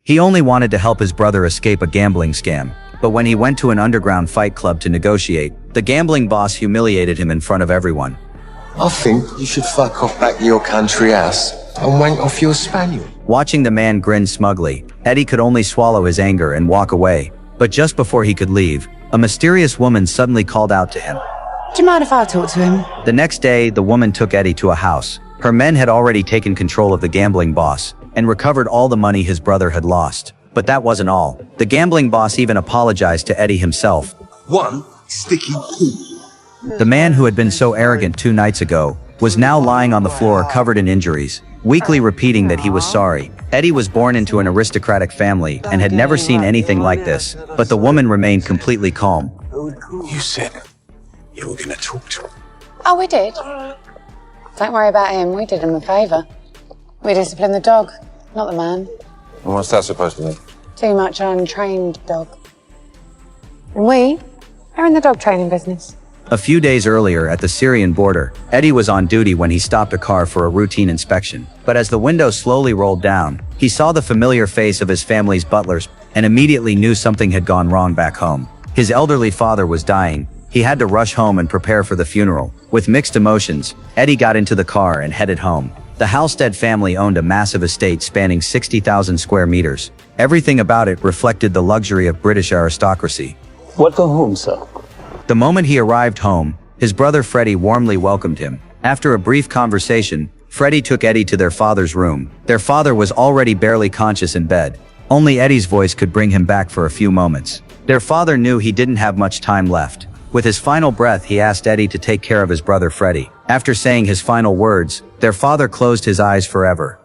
He only wanted to help his brother escape a gambling scam. But when he went to an underground fight club to negotiate, the gambling boss humiliated him in front of everyone. I think you should fuck off back to your country house and wank off your spaniel. Watching the man grin smugly, Eddie could only swallow his anger and walk away. But just before he could leave, a mysterious woman suddenly called out to him. Do you mind if I talk to him? The next day, the woman took Eddie to a house. Her men had already taken control of the gambling boss and recovered all the money his brother had lost. But that wasn't all. The gambling boss even apologized to Eddie himself. One sticky key. The man who had been so arrogant 2 nights ago was now lying on the floor covered in injuries, weakly repeating that he was sorry. Eddie was born into an aristocratic family and had never seen anything like this, but the woman remained completely calm. You said you were gonna talk to him. Oh, we did. Don't worry about him. We did him a favour. We disciplined the dog, not the man. And what's that supposed to mean? Too much untrained dog. And we are in the dog training business. A few days earlier at the Syrian border, Eddie was on duty when he stopped a car for a routine inspection. But as the window slowly rolled down, he saw the familiar face of his family's butlers and immediately knew something had gone wrong back home. His elderly father was dying. He had to rush home and prepare for the funeral. With mixed emotions, Eddie got into the car and headed home. The Halstead family owned a massive estate spanning 60,000 square meters. Everything about it reflected the luxury of British aristocracy. Welcome home, sir. The moment he arrived home, his brother Freddie warmly welcomed him. After a brief conversation, Freddie took Eddie to their father's room. Their father was already barely conscious in bed. Only Eddie's voice could bring him back for a few moments. Their father knew he didn't have much time left. With his final breath, he asked Eddie to take care of his brother Freddie. After saying his final words, their father closed his eyes forever.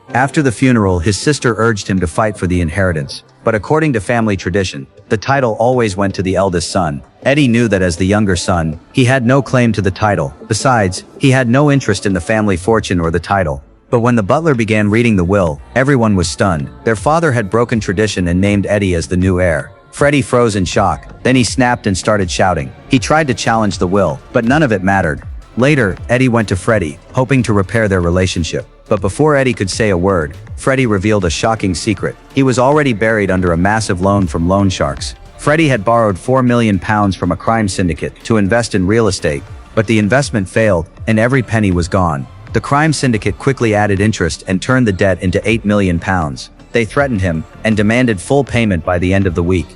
After the funeral, his sister urged him to fight for the inheritance. But according to family tradition, the title always went to the eldest son. Eddie knew that as the younger son, he had no claim to the title. Besides, he had no interest in the family fortune or the title. But when the butler began reading the will, everyone was stunned. Their father had broken tradition and named Eddie as the new heir. Freddie froze in shock. Then he snapped and started shouting. He tried to challenge the will, but none of it mattered. Later, Eddie went to Freddie, hoping to repair their relationship. But before Eddie could say a word, Freddie revealed a shocking secret. He was already buried under a massive loan from loan sharks. Freddie had borrowed £4 million from a crime syndicate to invest in real estate, but the investment failed, and every penny was gone. The crime syndicate quickly added interest and turned the debt into £8 million. They threatened him and demanded full payment by the end of the week.